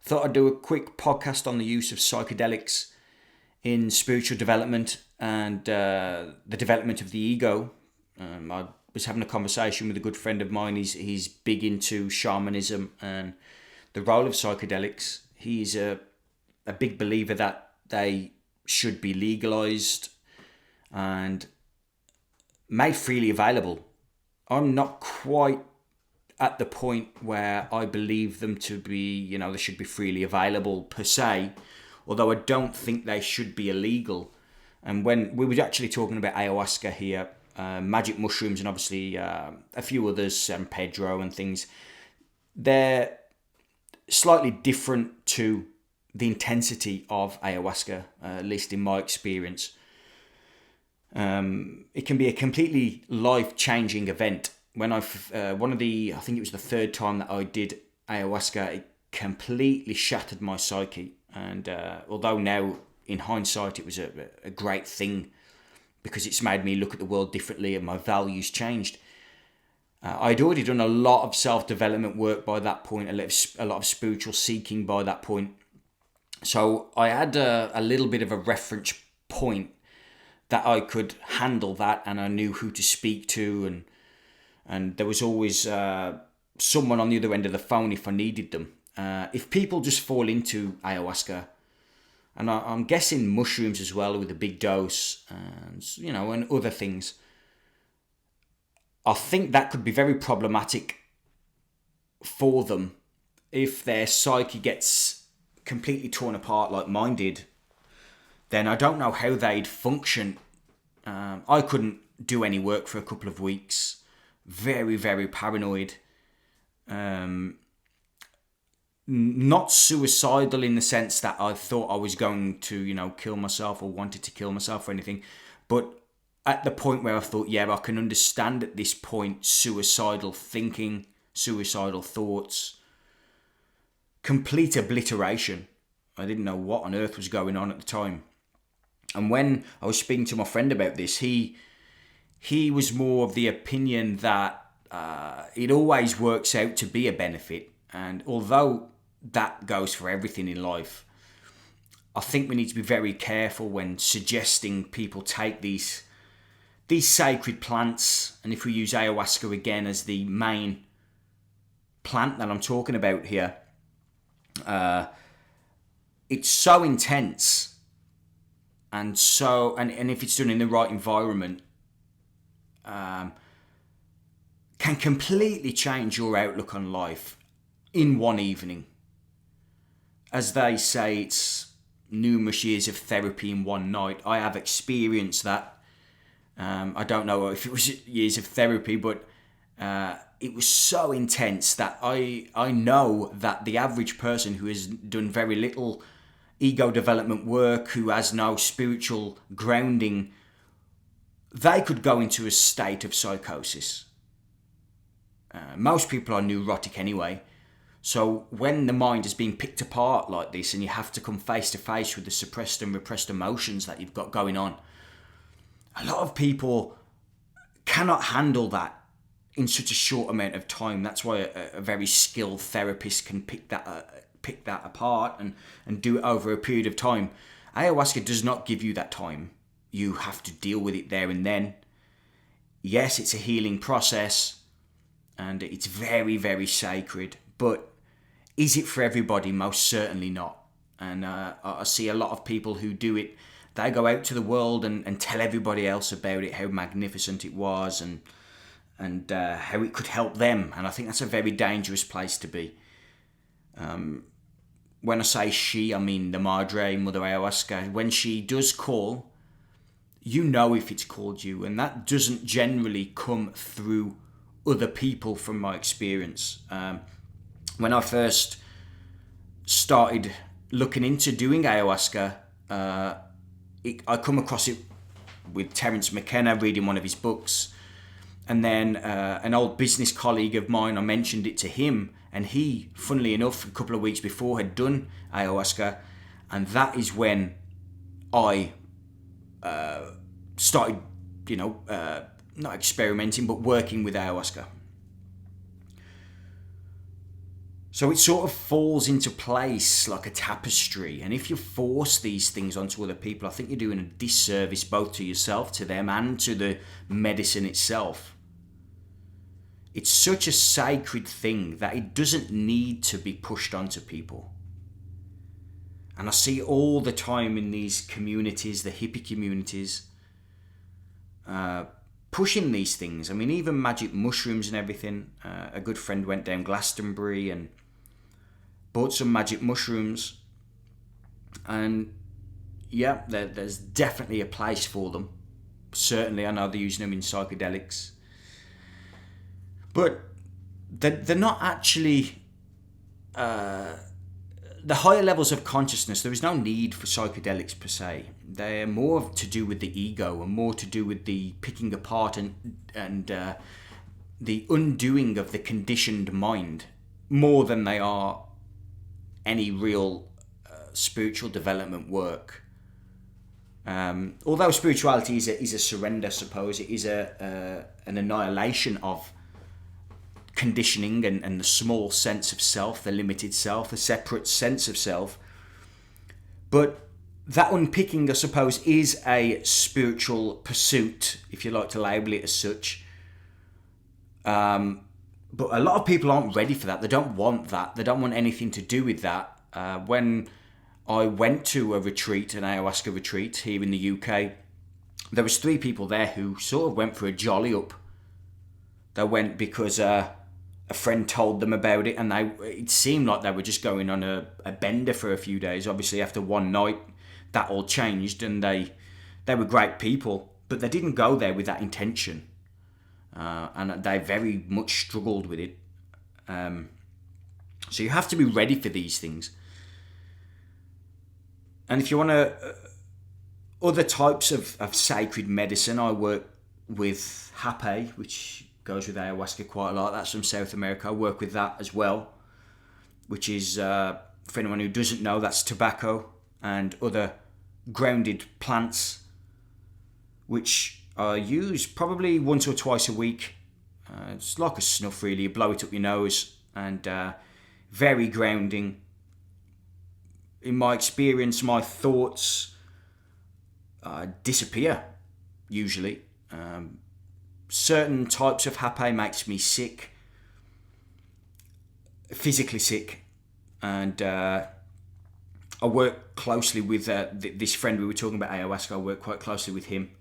Thought I'd do a quick podcast on the use of psychedelics in spiritual development and the development of the ego. I was having a conversation with a good friend of mine. He's big into shamanism and the role of psychedelics. He's a big believer that they should be legalized and made freely available. I'm not quite at the point where I believe them to be, they should be freely available per se, although I don't think they should be illegal. And when we were actually talking about ayahuasca here, magic mushrooms and obviously a few others, San Pedro and things, they're slightly different to the intensity of ayahuasca, at least in my experience. It can be a completely life-changing event. When I think it was the third time that I did ayahuasca, it completely shattered my psyche. And although now, in hindsight, it was a great thing because it's made me look at the world differently and my values changed. I'd already done a lot of self-development work by that point, a lot of spiritual seeking by that point. So I had a little bit of a reference point that I could handle that, and I knew who to speak to, and there was always someone on the other end of the phone if I needed them. If people just fall into ayahuasca, and I'm guessing mushrooms as well with a big dose, and other things, I think that could be very problematic for them if their psyche gets completely torn apart like mine did. Then I don't know how they'd function. I couldn't do any work for a couple of weeks. Very, very paranoid. Not suicidal in the sense that I thought I was going to, kill myself or wanted to kill myself or anything. But at the point where I thought, I can understand at this point suicidal thinking, suicidal thoughts. Complete obliteration. I didn't know what on earth was going on at the time. And when I was speaking to my friend about this, he was more of the opinion that it always works out to be a benefit. And although that goes for everything in life, I think we need to be very careful when suggesting people take these sacred plants. And if we use ayahuasca again as the main plant that I'm talking about here, it's so intense. And if it's done in the right environment, can completely change your outlook on life in one evening. As they say, it's numerous years of therapy in one night. I have experienced that. I don't know if it was years of therapy, but it was so intense that I know that the average person who has done very little ego development work, who has no spiritual grounding, they could go into a state of psychosis. Most people are neurotic anyway. So when the mind is being picked apart like this and you have to come face to face with the suppressed and repressed emotions that you've got going on, a lot of people cannot handle that in such a short amount of time. That's why a very skilled therapist can pick that apart and do it over a period of time. Ayahuasca does not give you that time. You have to deal with it there and then. Yes, it's a healing process and it's very, very sacred, but is it for everybody? Most certainly not. And I see a lot of people who do it. They go out to the world and tell everybody else about it, how magnificent it was and how it could help them. And I think that's a very dangerous place to be. When I say she, I mean the Madre, Mother Ayahuasca. When she does call, you know if it's called you. And that doesn't generally come through other people from my experience. When I first started looking into doing ayahuasca, I come across it with Terence McKenna, reading one of his books. And then an old business colleague of mine, I mentioned it to him, and he, funnily enough, a couple of weeks before had done ayahuasca, and that is when I started, not experimenting, but working with ayahuasca. So it sort of falls into place like a tapestry. And if you force these things onto other people, I think you're doing a disservice both to yourself, to them, and to the medicine itself. It's such a sacred thing that it doesn't need to be pushed onto people. And I see all the time in these communities, the hippie communities, pushing these things. I mean, even magic mushrooms and everything. A good friend went down Glastonbury and bought some magic mushrooms. And yeah, there's definitely a place for them. Certainly, I know they're using them in psychedelics. But they're not actually... the higher levels of consciousness, there is no need for psychedelics per se. They're more to do with the ego and more to do with the picking apart and the undoing of the conditioned mind, more than they are any real spiritual development work. Although spirituality is a surrender, I suppose, it is an annihilation of conditioning and the small sense of self, the limited self, the separate sense of self. But that unpicking, I suppose, is a spiritual pursuit, if you like to label it as such. But a lot of people aren't ready for that. They don't want that. They don't want anything to do with that. When I went to a retreat, an ayahuasca retreat here in the UK, there was 3 people there who sort of went for a jolly up. They went because a friend told them about it, and it seemed like they were just going on a bender for a few days. Obviously, after one night, that all changed, and they were great people, but they didn't go there with that intention, and they very much struggled with it. So you have to be ready for these things. And if you want other types of sacred medicine, I work with hape, which goes with ayahuasca quite a lot. That's from South America. I work with that as well, which is, for anyone who doesn't know, that's tobacco and other grounded plants, which I use probably once or twice a week. It's like a snuff, really. You blow it up your nose, and very grounding. In my experience, my thoughts disappear, usually. Certain types of hape makes me sick, physically sick, and I work closely with this friend we were talking about ayahuasca. I work quite closely with him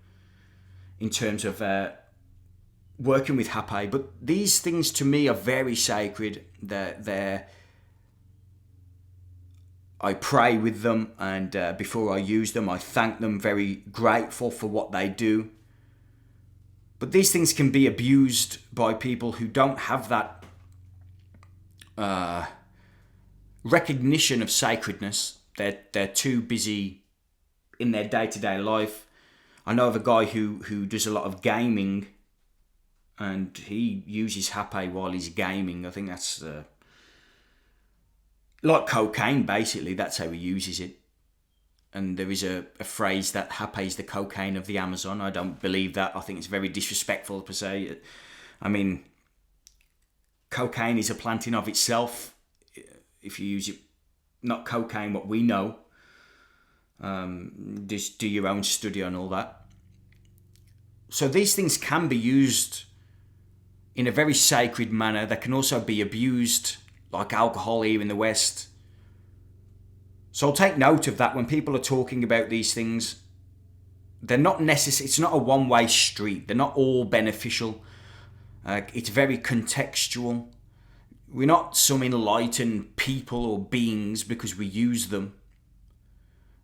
in terms of working with hape. But these things to me are very sacred. I pray with them, and before I use them, I thank them, very grateful for what they do. But these things can be abused by people who don't have that recognition of sacredness. They're too busy in their day-to-day life. I know of a guy who does a lot of gaming, and he uses hape while he's gaming. I think that's like cocaine, basically. That's how he uses it. And there is a phrase that hape is the cocaine of the Amazon. I don't believe that. I think it's very disrespectful per se. I mean, cocaine is a plant in of itself. If you use it, not cocaine, what we know. Just do your own study on all that. So these things can be used in a very sacred manner. They can also be abused, like alcohol here in the West. So take note of that when people are talking about these things. They're not necessary. It's not a one-way street. They're not all beneficial. It's very contextual. We're not some enlightened people or beings because we use them.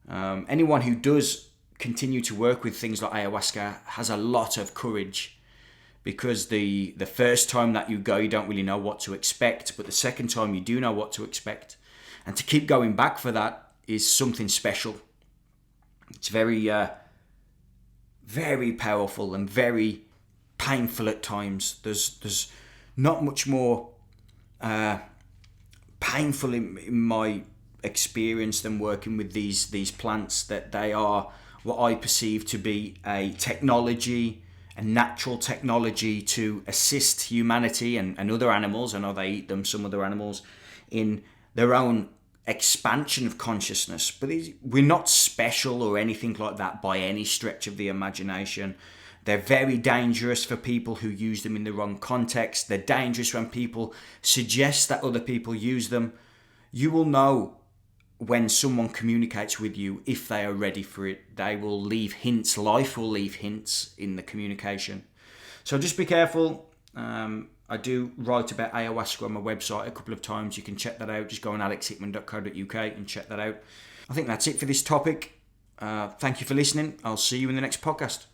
Anyone who does continue to work with things like ayahuasca has a lot of courage, because the first time that you go, you don't really know what to expect, but the second time you do know what to expect. And to keep going back for that is something special. It's very, very powerful and very painful at times. There's not much more painful in my experience than working with these plants. That they are what I perceive to be a technology, a natural technology to assist humanity and other animals. I know they eat them, some other animals, in their own expansion of consciousness. But we're not special or anything like that by any stretch of the imagination. They're very dangerous for people who use them in the wrong context. They're dangerous when people suggest that other people use them. You will know when someone communicates with you if they are ready for it. They will leave hints. Life will leave hints in the communication. So just be careful. I do write about ayahuasca on my website a couple of times. You can check that out. Just go on alexhickman.co.uk and check that out. I think that's it for this topic. Thank you for listening. I'll see you in the next podcast.